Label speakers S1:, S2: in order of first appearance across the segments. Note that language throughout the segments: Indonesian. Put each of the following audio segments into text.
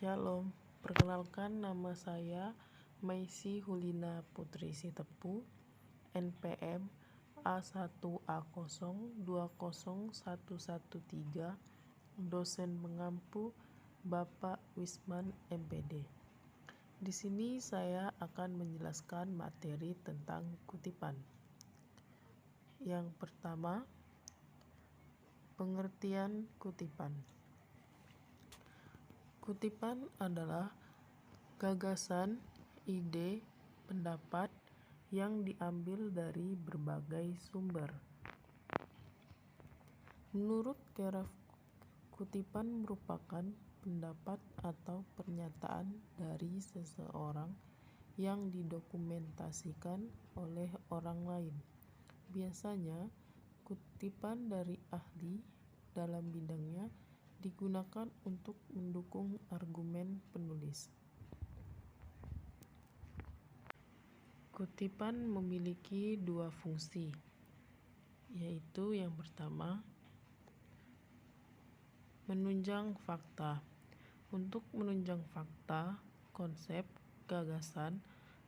S1: Shalom, perkenalkan nama saya Maisy Hulina Putri Sitepu, NPM A1A020113, dosen pengampu Bapak Wisman MPD. Di sini saya akan menjelaskan materi tentang kutipan. Yang pertama, pengertian kutipan. Kutipan adalah gagasan, ide, pendapat yang diambil dari berbagai sumber. Menurut Keraf, kutipan merupakan pendapat atau pernyataan dari seseorang yang didokumentasikan oleh orang lain. Biasanya, kutipan dari ahli dalam bidangnya digunakan untuk mendukung argumen penulis. Kutipan memiliki dua fungsi, yaitu yang pertama, menunjang fakta. Untuk menunjang fakta, konsep, gagasan,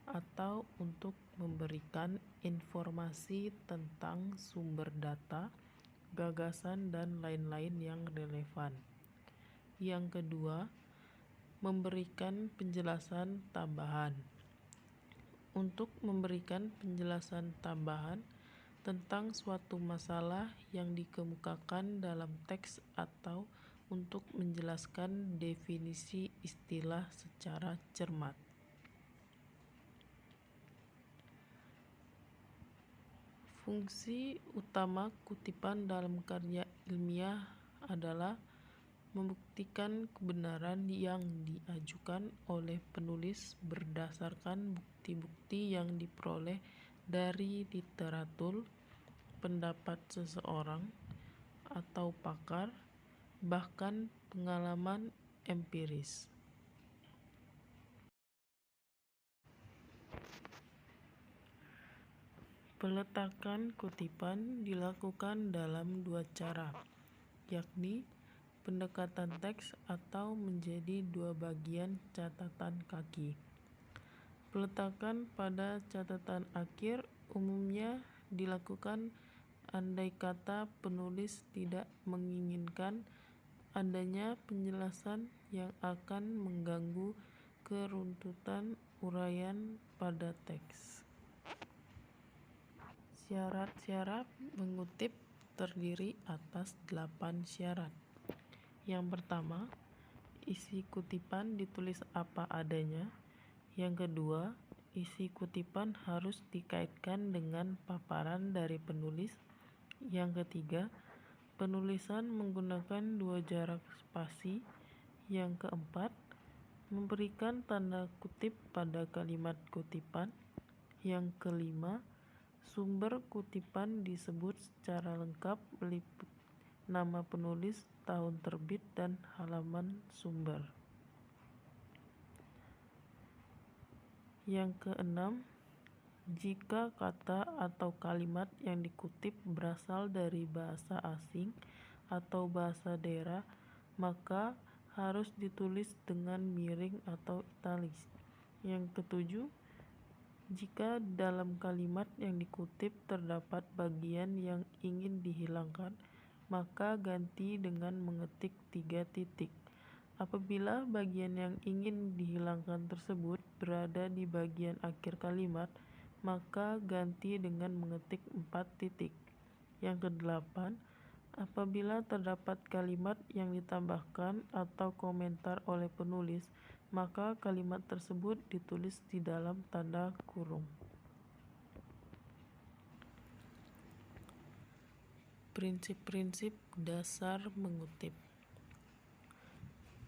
S1: atau untuk memberikan informasi tentang sumber data, gagasan, dan lain-lain yang relevan. Yang kedua, memberikan penjelasan tambahan. Untuk memberikan penjelasan tambahan tentang suatu masalah yang dikemukakan dalam teks atau untuk menjelaskan definisi istilah secara cermat. Fungsi utama kutipan dalam karya ilmiah adalah membuktikan kebenaran yang diajukan oleh penulis berdasarkan bukti-bukti yang diperoleh dari literatur, pendapat seseorang atau pakar, bahkan pengalaman empiris. Peletakan kutipan dilakukan dalam dua cara, yakni pendekatan teks atau menjadi dua bagian catatan kaki. Peletakan pada catatan akhir umumnya dilakukan andai kata penulis tidak menginginkan adanya penjelasan yang akan mengganggu keruntutan uraian pada teks. Syarat-syarat mengutip terdiri atas 8 syarat. Yang pertama, isi kutipan ditulis apa adanya. Yang kedua, isi kutipan harus dikaitkan dengan paparan dari penulis. Yang ketiga, penulisan menggunakan dua jarak spasi. Yang keempat, memberikan tanda kutip pada kalimat kutipan. Yang kelima, sumber kutipan disebut secara lengkap meliput nama penulis, tahun terbit, dan halaman sumber. Yang keenam, jika kata atau kalimat yang dikutip berasal dari bahasa asing atau bahasa daerah, maka harus ditulis dengan miring atau italis. Yang ketujuh, jika dalam kalimat yang dikutip terdapat bagian yang ingin dihilangkan, maka ganti dengan mengetik 3 titik. Apabila bagian yang ingin dihilangkan tersebut berada di bagian akhir kalimat, maka ganti dengan mengetik 4 titik. Yang kedelapan, apabila terdapat kalimat yang ditambahkan atau komentar oleh penulis, maka kalimat tersebut ditulis di dalam tanda kurung. Prinsip-prinsip dasar mengutip.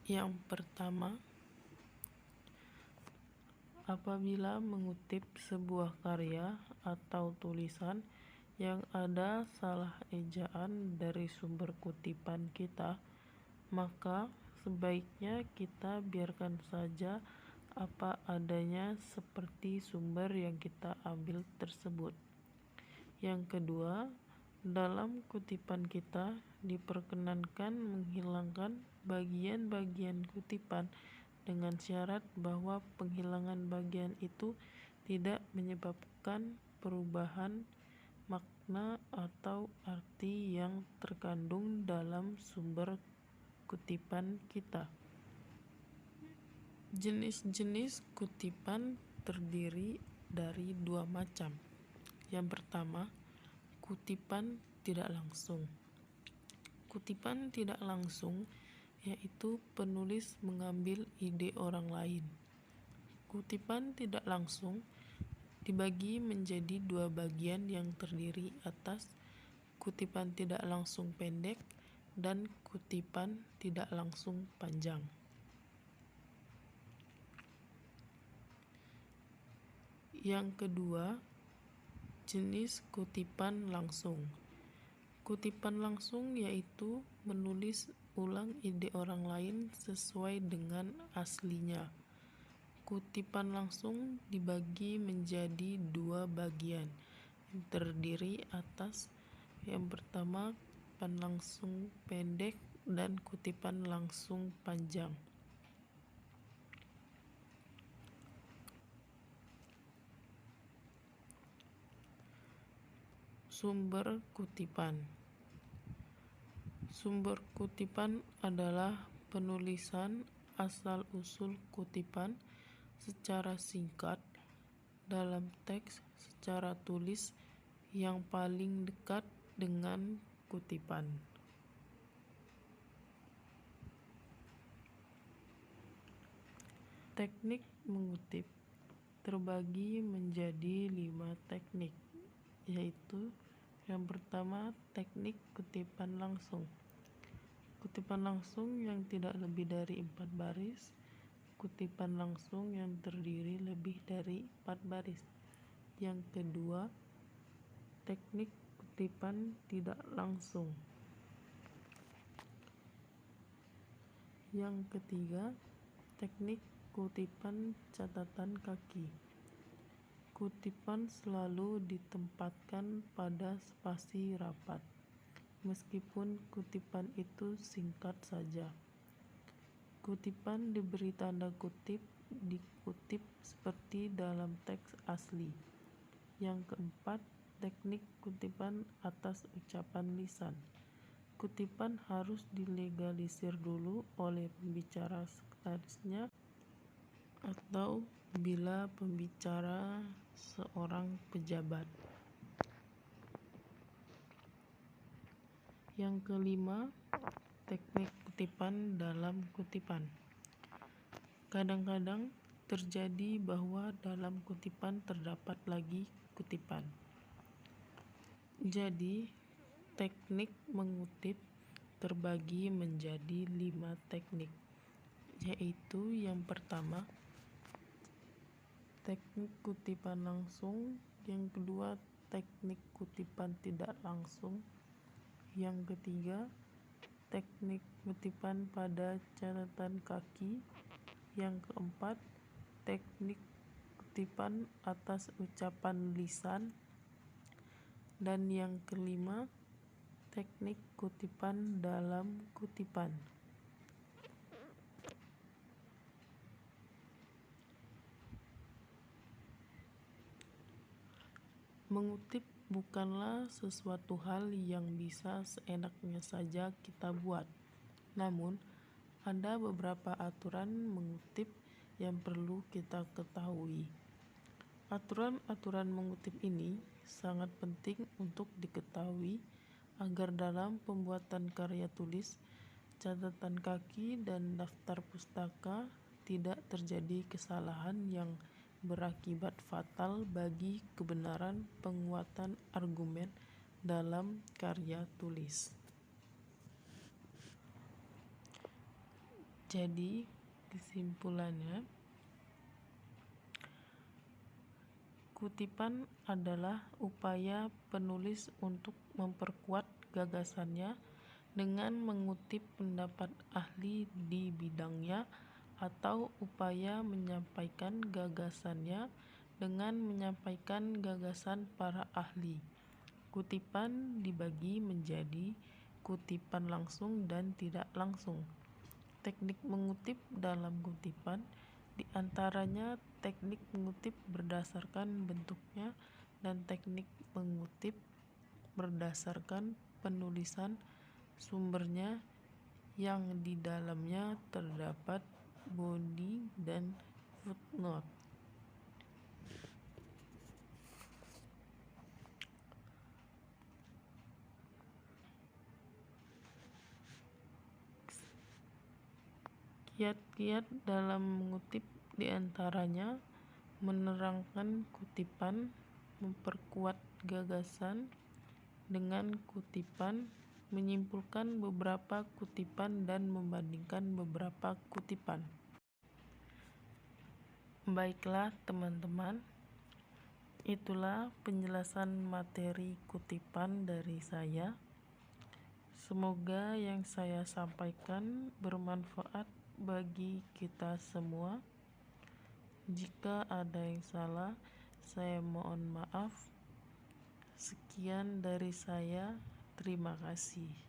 S1: Yang pertama, apabila mengutip sebuah karya atau tulisan yang ada salah ejaan dari sumber kutipan kita, maka sebaiknya kita biarkan saja apa adanya seperti sumber yang kita ambil tersebut. Yang kedua, dalam kutipan kita diperkenankan menghilangkan bagian-bagian kutipan dengan syarat bahwa penghilangan bagian itu tidak menyebabkan perubahan makna atau arti yang terkandung dalam sumber kutipan kita. Jenis-jenis kutipan terdiri dari dua macam. Yang pertama, kutipan tidak langsung. Kutipan tidak langsung yaitu penulis mengambil ide orang lain. Kutipan tidak langsung dibagi menjadi dua bagian yang terdiri atas kutipan tidak langsung pendek dan kutipan tidak langsung panjang. Yang kedua, jenis kutipan langsung. Kutipan langsung yaitu menulis ulang ide orang lain sesuai dengan aslinya. Kutipan langsung dibagi menjadi dua bagian yang terdiri atas yang pertama kutipan langsung pendek dan kutipan langsung panjang. Sumber kutipan. Sumber kutipan adalah penulisan asal-usul kutipan secara singkat dalam teks secara tulis yang paling dekat dengan kutipan. Teknik mengutip terbagi menjadi 5 teknik, yaitu yang pertama, teknik kutipan langsung. Kutipan langsung yang tidak lebih dari 4 baris. Kutipan langsung yang terdiri lebih dari 4 baris. Yang kedua, teknik kutipan tidak langsung. Yang ketiga, teknik kutipan catatan kaki. Kutipan selalu ditempatkan pada spasi rapat, meskipun kutipan itu singkat saja. Kutipan diberi tanda kutip dikutip seperti dalam teks asli. Yang keempat, teknik kutipan atas ucapan lisan. Kutipan harus dilegalisir dulu oleh pembicara sekretarisnya atau bila pembicara seorang pejabat. Yang kelima, teknik kutipan dalam kutipan. Kadang-kadang terjadi bahwa dalam kutipan terdapat lagi kutipan. Jadi, teknik mengutip terbagi menjadi 5 teknik, yaitu yang pertama, teknik kutipan langsung, yang kedua, teknik kutipan tidak langsung, yang ketiga, teknik kutipan pada catatan kaki, yang keempat, teknik kutipan atas ucapan lisan, dan yang kelima, teknik kutipan dalam kutipan. Mengutip bukanlah sesuatu hal yang bisa seenaknya saja kita buat. Namun, ada beberapa aturan mengutip yang perlu kita ketahui. Aturan-aturan mengutip ini sangat penting untuk diketahui agar dalam pembuatan karya tulis, catatan kaki, dan daftar pustaka tidak terjadi kesalahan yang berakibat fatal bagi kebenaran penguatan argumen dalam karya tulis. Jadi, kesimpulannya, kutipan adalah upaya penulis untuk memperkuat gagasannya dengan mengutip pendapat ahli di bidangnya atau upaya menyampaikan gagasannya dengan menyampaikan gagasan para ahli. Kutipan dibagi menjadi kutipan langsung dan tidak langsung. Teknik mengutip dalam kutipan, di antaranya teknik mengutip berdasarkan bentuknya dan teknik mengutip berdasarkan penulisan sumbernya yang di dalamnya terdapat body dan footnote. Kiat-kiat dalam mengutip diantaranya menerangkan kutipan, memperkuat gagasan dengan kutipan, menyimpulkan beberapa kutipan dan membandingkan beberapa kutipan. Baiklah teman-teman, itulah penjelasan materi kutipan dari saya. Semoga yang saya sampaikan bermanfaat bagi kita semua. Jika ada yang salah, saya mohon maaf. Sekian dari saya. Terima kasih.